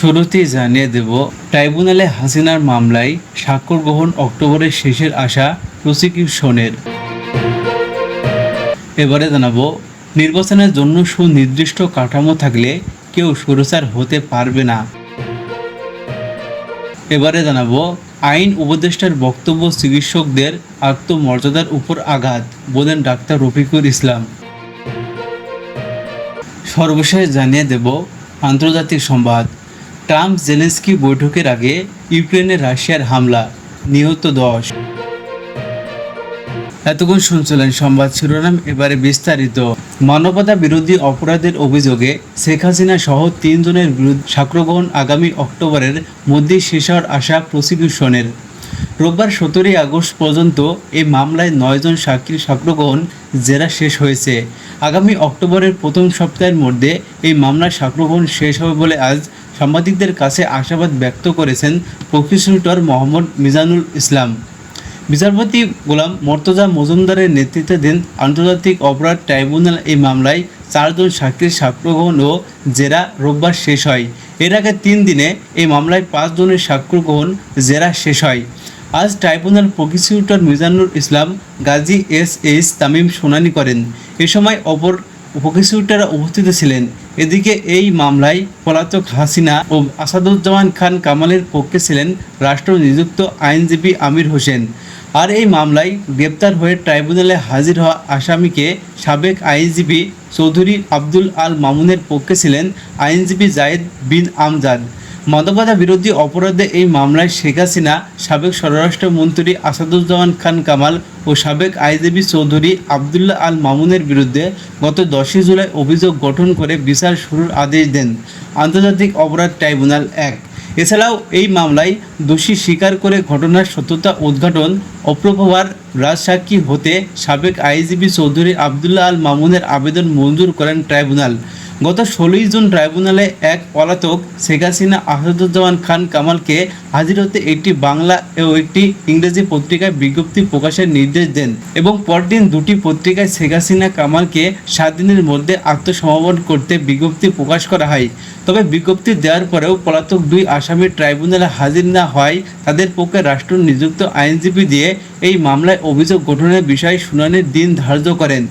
শুরুতেই জানিয়ে দেব, ট্রাইব্যুনালে হাসিনার মামলায় স্বাক্ষর গ্রহণ অক্টোবরের শেষের আশা প্রসিকিউশনের। এবারে জানাবো, নির্বাচনের জন্য সুনির্দিষ্ট কাঠামো থাকলে কেউ স্বৈরাচার হতে পারবে না। এবারে জানাবো, আইন উপদেষ্টার বক্তব্য চিকিৎসকদের আত্মমর্যাদার উপর আঘাত, বলেন ডাক্তার রফিকুল ইসলাম। সর্বশেষ জানিয়ে দেব আন্তর্জাতিক সংবাদ, ট্রাম্প জেলেনস্কি বৈঠকের আগে ইউক্রেনে রাশিয়ার হামলা, নিহত 10। এতক্ষণ শুনছিলেন সংবাদ শিরোনাম, এবারে বিস্তারিত। মানবতা বিরোধী অপরাধের অভিযোগে শেখ হাসিনা সহ 3 জনের বিরুদ্ধে সাক্ষ্যগ্রহণ আগামী অক্টোবরের মধ্যেই শেষ হওয়ার আশা প্রসিকিউশনের। রোববার 17 আগস্ট পর্যন্ত এই মামলায় 9 জন সাক্ষীর সাক্ষ্যগ্রহণ জেরা শেষ হয়েছে। আগামী অক্টোবরের প্রথম সপ্তাহের মধ্যে এই মামলার সাক্ষ্যগ্রহণ শেষ হবে বলে আজ সাংবাদিকদের কাছে আশাবাদ ব্যক্ত করেছেন প্রসিকিউটর মোহাম্মদ মিজানুল ইসলাম। বিচারপতি গোলাম মর্তজা মজুমদারের নেতৃত্বাধীন আন্তর্জাতিক অপরাধ ট্রাইব্যুনাল এই মামলায় 4 জন সাক্ষীর সাক্ষ্যগ্রহণ ও জেরা রোববার শেষ হয়। এর আগে 3 দিনে এই মামলায় 5 জনের সাক্ষ্যগ্রহণ জেরা শেষ হয়। আজ tribunal prosecutor Mizanul Islam, Gazi S Tamim শুনানি করেন। এ সময় অপর প্রসিকিউটররা উপস্থিত ছিলেন। এদিকে এই মামলায় পলাতক হাসিনা ও আসাদুজ্জামান খান কামালের পক্ষে ছিলেন রাষ্ট্র নিযুক্ত আইনজীবী আমির হোসেন। আর এই মামলায় গ্রেপ্তার হয়ে ট্রাইব্যুনালে হাজির হওয়া আসামিকে সাবেক আইনজীবী চৌধুরী আব্দুল আল মামুনের পক্ষে ছিলেন আইনজীবী জায়েদ বিন আমজাদ। মানবতা বিরোধী অপরাধে এই মামলায় শেখ হাসিনা, সাবেক স্বরাষ্ট্রমন্ত্রী আসাদুজ্জামান খান কামাল ও সাবেক আইনজীবী চৌধুরী আবদুল্লাহ আল মামুনের বিরুদ্ধে গত 10 জুলাই অভিযোগ গঠন করে বিচার শুরুর আদেশ দেন আন্তর্জাতিক অপরাধ ট্রাইব্যুনাল 1। এছাড়াও এই মামলায় দোষী স্বীকার করে ঘটনার সত্যতা উদ্ঘাটন, অপপ্রভার রাজসাক্ষী হতে সাবেক আইনজীবী চৌধুরী আবদুল্লাহ আল মামুনের আবেদন মঞ্জুর করেন ট্রাইব্যুনাল। গত 16 জুন ট্রাইব্যুনালে এক পলাতক শেখ হাসিনা আসাদুজ্জামান খান কামালকে হাজির হতে একটি বাংলা ও একটি ইংরেজি পত্রিকায় বিজ্ঞপ্তি প্রকাশের নির্দেশ দেন এবং পরদিন 2টি পত্রিকায় শেখ হাসিনা কামালকে 7 দিনের মধ্যে আত্মসমর্পণ করতে বিজ্ঞপ্তি প্রকাশ করা হয়। তবে বিজ্ঞপ্তি দেওয়ার পরেও পলাতক 2 আসামি ট্রাইব্যুনালে হাজির না হয় তাদের পক্ষে রাষ্ট্র নিযুক্ত আইনজীবী দিয়ে এই মামলায় অভিযোগ গঠনের বিষয়ে শুনানির দিন ধার্য করেন।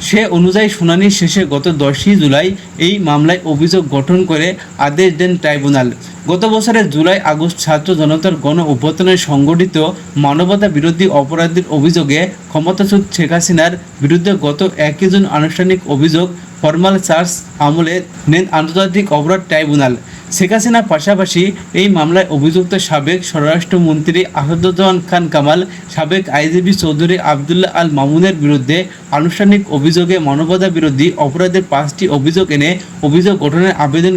সে অনুযায়ী শুনানি শেষে গত 10 জুলাই এই মামলায় অভিযোগ গঠন করে আদেশ দেন ট্রাইব্যুনাল। গত বছরের জুলাই আগস্ট ছাত্র জনতার গণ অভ্যুত্থানে সংগঠিত মানবতা বিরোধী অপরাধের অভিযোগে ক্ষমতাচ্যুত শেখ হাসিনার বিরুদ্ধে গত 21 জুন আনুষ্ঠানিক অভিযোগ ফরমাল চার্জ আমলে নেন আন্তর্জাতিক অপরাধ ট্রাইব্যুনাল। শেখ হাসিনার পাশাপাশি এই মামলায় অভিযুক্ত সাবেক স্বরাষ্ট্রমন্ত্রী আসাদুজ্জামান খান কামাল, সাবেক আইনজীবী চৌধুরী আবদুল্লাহ আল মামুনের বিরুদ্ধে আনুষ্ঠানিক অভিযোগে মানবতা বিরোধী অপরাধের 5টি অভিযোগ এনে অভিযোগ গঠনের আবেদন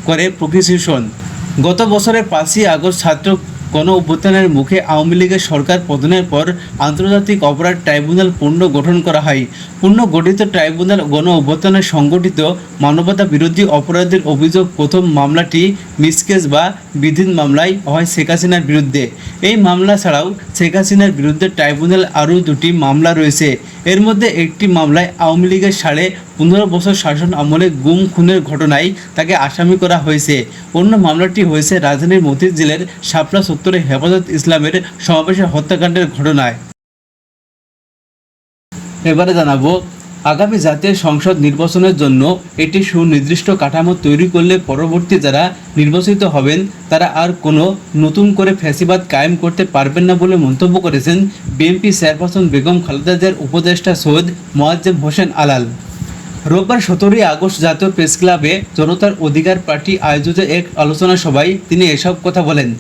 করে প্রসিকিউশন। গত বছরের 5ই আগস্ট ছাত্র গণ অভ্যুত্থানের মুখে আওয়ামী লীগের সরকার পতনের পর আন্তর্জাতিক অপরাধ ট্রাইব্যুনাল পুনর্গঠন করা হয়। পুনর্গঠিত ট্রাইব্যুনাল গণ অভ্যুত্থানে সংগঠিত মানবতা বিরোধী অপরাধের অভিযোগ প্রথম মামলাটি মিসকেস বা বিধিন মামলায় হয় শেখ হাসিনার বিরুদ্ধে। এই মামলা ছাড়াও শেখ হাসিনার বিরুদ্ধে ট্রাইব্যুনাল আরও 2টি মামলা রয়েছে। এর মধ্যে একটি মামলায় আওয়ামী লীগের 15.5 বছর শাসন আমলে গুম খুনের ঘটনায় তাকে আসামি করা হয়েছে। অন্য মামলাটি হয়েছে রাজধানীর মতিঝিলের শাপলা চত্বরে হেফাজত ইসলামের সমাবেশে হত্যাকাণ্ডের ঘটনায়। এবারে জানাবো, আগামী জাতীয় সংসদ নির্বাচনের জন্য একটি সুনির্দিষ্ট কাঠামো তৈরি করলে পরবর্তী যারা নির্বাচিত হবেন তারা আর কোনো নতুন করে ফ্যাসিবাদ কায়েম করতে পারবেন না বলে মন্তব্য করেছেন বিএনপি চেয়ারপারসন বেগম খালেদা জিয়ার উপদেষ্টা সৈয়দ মোয়াজ্জেম হোসেন আলাল। রোববার 17 আগস্ট জাতীয় প্রেস ক্লাবে জনতার অধিকার পার্টি আয়োজিত এক আলোচনা সভায় তিনি এসব কথা বলেন।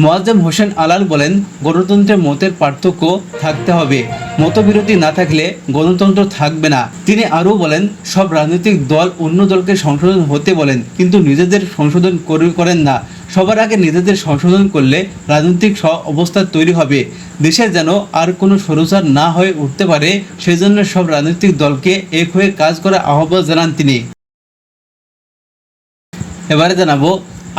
মোয়াজ্জেম হোসেন আলাল বলেন, গণতন্ত্রে মতের পার্থক্য থাকতে হবে, মতবিরোধী না থাকলে গণতন্ত্র থাকবে না। তিনি আরও বলেন, সব রাজনৈতিক দল অন্য দলকে সংশোধন হতে বলেন কিন্তু নিজেদের সংশোধন করেন না। সবার আগে নিজেদের সংশোধন করলে রাজনৈতিক অবস্থা তৈরি হবে, দেশে যেন আর কোনো স্বৈরাচার না হয়ে উঠতে পারে সেজন্য সব রাজনৈতিক দলকে এক হয়ে কাজ করার আহ্বান জানান তিনি। এবারে জানাবো,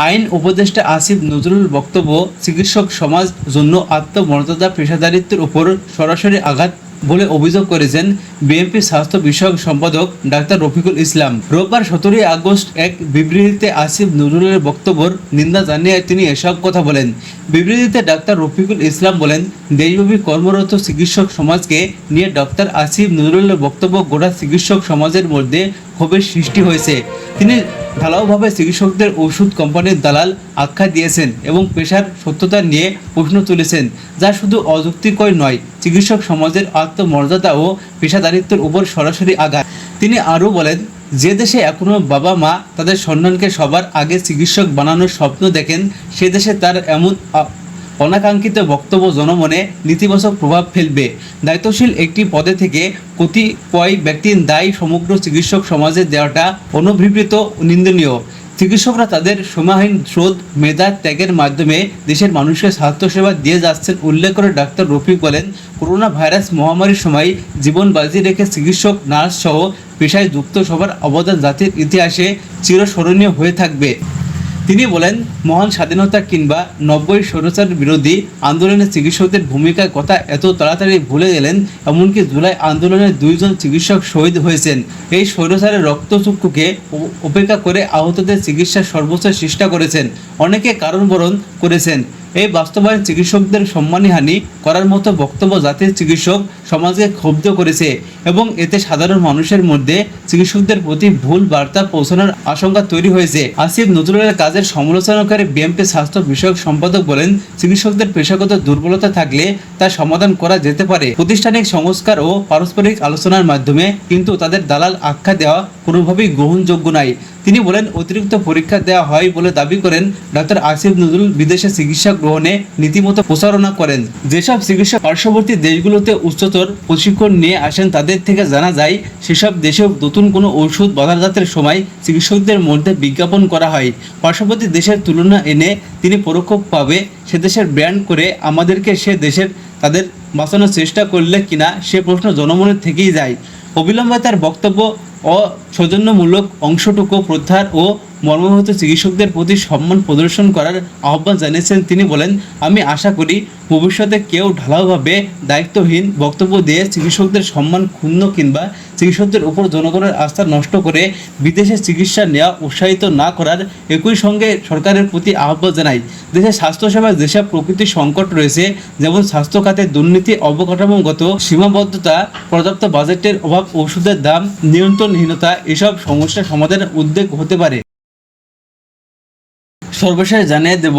আইন উপদেষ্টা আসিফ নজরুল বক্তব্য চিকিৎসক সমাজ জন্য আত্মমর্যাদা পেশাদারিত্বের উপর সরাসরি আঘাত বলে অভিযোগ করেছেন বিএনপি স্বাস্থ্য বিষয়ক সম্পাদক ডাক্তার রফিকুল ইসলাম। রোববার 17 আগস্ট এক বিবৃতিতে আসিফ নজরুলের বক্তব্যের নিন্দা জানিয়ে তিনি এসব কথা বলেন। বিবৃতিতে ডাক্তার রফিকুল ইসলাম বলেন, দেশব্যাপী কর্মরত চিকিৎসক সমাজকে নিয়ে ডক্টর আসিফ নজরুলের বক্তব্য গোটা চিকিৎসক সমাজের মধ্যে ক্ষোভের সৃষ্টি হয়েছে। তিনি ঢালাওভাবে চিকিৎসকদের ওষুধ কোম্পানির দালাল আখ্যা দিয়েছেন এবং পেশার সত্যতা নিয়ে প্রশ্ন তুলেছেন, যা শুধু অযৌক্তিকই নয়, চিকিৎসক সমাজের আত্মমর্যাদা ও পেশাদারিত্বের উপর সরাসরি আঘাত। তিনি আরও বলেন, যে দেশে এখনও বাবা মা তাদের সন্তানকে সবার আগে চিকিৎসক বানানোর স্বপ্ন দেখেন, সে দেশে তার এমন অনাকাঙ্ক্ষিত বক্তব্য জনমনে নেতিবাচক প্রভাব ফেলবে। দায়িত্বশীল একটি পদে থেকে কতিপয় ব্যক্তির দায় সমগ্র চিকিৎসক সমাজে দেওয়াটা অনভিপ্রেত নিন্দনীয়। চিকিৎসকরা তাদের সীমাহীন শ্রদ্ধ মেধা ত্যাগের মাধ্যমে দেশের মানুষকে স্বাস্থ্যসেবা দিয়ে যাচ্ছেন উল্লেখ করে ডাক্তার রফিক বলেন, করোনা ভাইরাস মহামারীর সময় জীবন বাজি রেখে চিকিৎসক নার্স সহ পেশায় যুক্ত সবার অবদান জাতির ইতিহাসে চিরস্মরণীয় হয়ে থাকবে। তিনি বলেন, মহান স্বাধীনতা কিংবা 90 স্বৈরাচার বিরোধী আন্দোলনে চিকিৎসকদের ভূমিকার কথা এত তাড়াতাড়ি ভুলে গেলেন। এমনকি জুলাই আন্দোলনে 2 জন চিকিৎসক শহীদ হয়েছেন। এই স্বৈরাচারের রক্তচক্ষুকে উপেক্ষা করে আহতদের চিকিৎসার সর্বোচ্চ চেষ্টা করেছেন, অনেকে কারণবরণ করেছেন। এই বাস্তবায়ন চিকিৎসকদের সম্মানহানি করার মতো বক্তব্য জাতির চিকিৎসক সমাজকে ক্ষুব্ধ করেছে এবং এতে সাধারণ মানুষের মধ্যে চিকিৎসকদের প্রতি ভুল বার্তা পৌঁছানোর আশঙ্কা তৈরি হয়েছে। আসিফ নজরুলের কাজের সমালোচনা করে বিএনপি স্বাস্থ্য বিষয়ক সম্পাদক বলেন, চিকিৎসকদের পেশাগত দুর্বলতা থাকলে তা সমাধান করা যেতে পারে প্রাতিষ্ঠানিক সংস্কার ও পারস্পরিক আলোচনার মাধ্যমে, কিন্তু তাদের দালাল আখ্যা দেওয়া কোনোভাবেই গ্রহণযোগ্য নয়। তিনি বলেন, অতিরিক্ত পরীক্ষা দেওয়া হয় বলে দাবি করেন ডাক্তার আসিফ নজরুল বিদেশে চিকিৎসা গ্রহণে নীতিমতো প্রচারণা করেন। যেসব চিকিৎসক পার্শ্ববর্তী দেশগুলোতে উচ্চতর প্রশিক্ষণ নিয়ে আসেন তাদের থেকে জানা যায়, সেসব দেশেও নতুন কোনো ওষুধ বাজারজাতের সময় চিকিৎসকদের মধ্যে বিজ্ঞাপন করা হয় পার্শ্ববর্তী দেশের তুলনা এনে তিনি পরোক্ষভাবে সে দেশের ব্র্যান্ড করে আমাদেরকে সে দেশের তাদের বাঁচানোর চেষ্টা করলে কিনা সে প্রশ্ন জনমনের থেকেই যায়। অবিলম্বে তার বক্তব্য অসৌজন্যমূলক অংশটুকু প্রত্যাহার ও মর্মাহত চিকিৎসকদের প্রতি সম্মান প্রদর্শন করার আহ্বান জানিয়েছেন। তিনি বলেন, আমি আশা করি ভবিষ্যতে কেউ ঢালাওভাবে দায়িত্বহীন বক্তব্য দিয়ে চিকিৎসকদের সম্মান ক্ষুণ্ণ কিংবা চিকিৎসকদের উপর জনগণের আস্থা নষ্ট করে বিদেশে চিকিৎসা নেওয়া উৎসাহিত না করার একই সঙ্গে সরকারের প্রতি আহ্বান জানাই। দেশের স্বাস্থ্যসেবায় যেসব প্রকৃতির সংকট রয়েছে, যেমন স্বাস্থ্য খাতে দুর্নীতি, অবকাঠামোগত সীমাবদ্ধতা, পর্যাপ্ত বাজেটের অভাব, ওষুধের দাম নিয়ন্ত্রণহীনতা, এসব সমস্যার সমাধানের উদ্যোগ হতে পারে। সর্বশেষ জানিয়ে দেব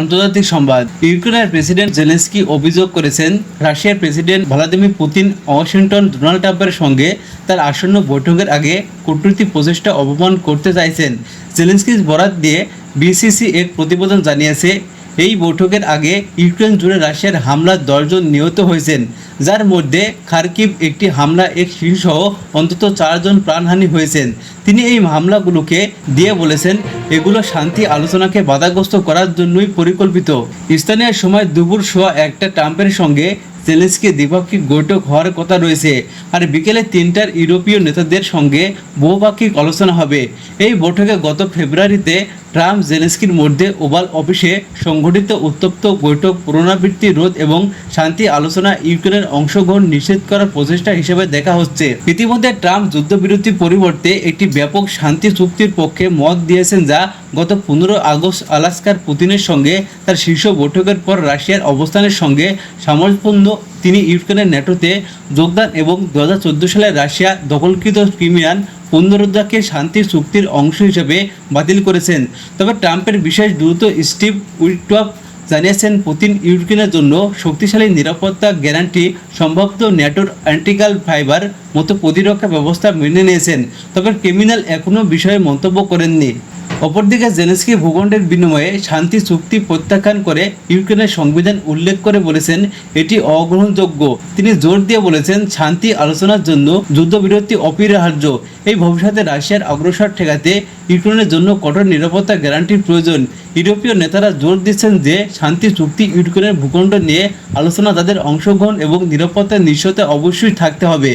আন্তর্জাতিক সংবাদ। ইউক্রেনের প্রেসিডেন্ট জেলেনস্কি অভিযোগ করেছেন, রাশিয়ার president Vladimir Putin Washington Donald ট্রাম্পের সঙ্গে তার আসন্ন বৈঠকের আগে কূটনৈতিক প্রচেষ্টা অবমান করতে চাইছেন। জেলেনস্কির বরাত দিয়ে বিসিসি এক প্রতিবেদন জানিয়েছে, এই বৈঠকের আগে ইউক্রেন জুড়ে রাশিয়ার হামলায় 10 জন নিহত হয়েছেন, যার মধ্যে খার্কিভ একটি হামলা এক শিশুসহ অন্তত 4 জন প্রাণহানি হয়েছেন। তিনি এই হামলাগুলোকে দিয়ে বলেছেন, এগুলো শান্তি আলোচনাকে বাধাগ্রস্ত করার জন্যই পরিকল্পিত। স্থানীয় সময় দুপুর 1:15 ট্রাম্পের সঙ্গে জেলেনস্কি দ্বিপাক্ষিক বৈঠক হওয়ার কথা রয়েছে, আর বিকেলে 3টার ইউরোপীয় নেতাদের সঙ্গে বহুপাক্ষিক আলোচনা হবে। এই বৈঠকে গত ফেব্রুয়ারিতে ট্রাম্প জেলেনস্কির মধ্যে ওভাল অফিসে সংঘটিত উত্তপ্ত বৈঠক পুনরাবৃত্তি রোধ এবং শান্তি আলোচনা ইউক্রেনের অংশগ্রহণ নিষেধ করার প্রচেষ্টা হিসেবে দেখা হচ্ছে। ইতিমধ্যে ট্রাম্প যুদ্ধবিরতির পরিবর্তে একটি ব্যাপক শান্তি চুক্তির পক্ষে মত দিয়েছেন, যা গত 15 আগস্ট আলাস্কার পুতিনের সঙ্গে তার শীর্ষ বৈঠকের পর রাশিয়ার অবস্থানের সঙ্গে সামঞ্জস্যপূর্ণ। তিনি ইউক্রেনের ন্যাটোতে যোগদান এবং 2014 সালে রাশিয়া দখলকৃত ক্রিমিয়ান পুনরুদ্ধারকে শান্তি চুক্তির অংশ হিসেবে বাতিল করেছেন। তবে ট্রাম্পের বিশেষ দূত স্টিভ উইটকফ জানিয়েছেন, পুতিন ইউক্রেনের জন্য শক্তিশালী নিরাপত্তা গ্যারান্টি, সম্ভাব্য ন্যাটোর অ্যান্টিকাল ফাইবার মতো প্রতিরক্ষা ব্যবস্থা মেনে নিয়েছেন। তবে ক্রিমিনাল এখনও বিষয়ে মন্তব্য করেননি। অপরদিকে জেলেনস্কি ভূখণ্ডের বিনিময়ে শান্তি চুক্তি প্রত্যাখ্যান করে ইউক্রেনের সংবিধান উল্লেখ করে বলেছেন, এটি অগ্রহণযোগ্য। তিনি জোর দিয়ে বলেছেন, শান্তি আলোচনার জন্য যুদ্ধবিরতি অপরিহার্য। এই ভবিষ্যতে রাশিয়ার অগ্রসর ঠেকাতে ইউক্রেনের জন্য কঠোর নিরাপত্তা গ্যারান্টির প্রয়োজন। ইউরোপীয় নেতারা জোর দিচ্ছেন যে শান্তি চুক্তি ইউক্রেনের ভূখণ্ড নিয়ে আলোচনা তাদের অংশগ্রহণ এবং নিরাপত্তার নিশ্চয়তা অবশ্যই থাকতে হবে।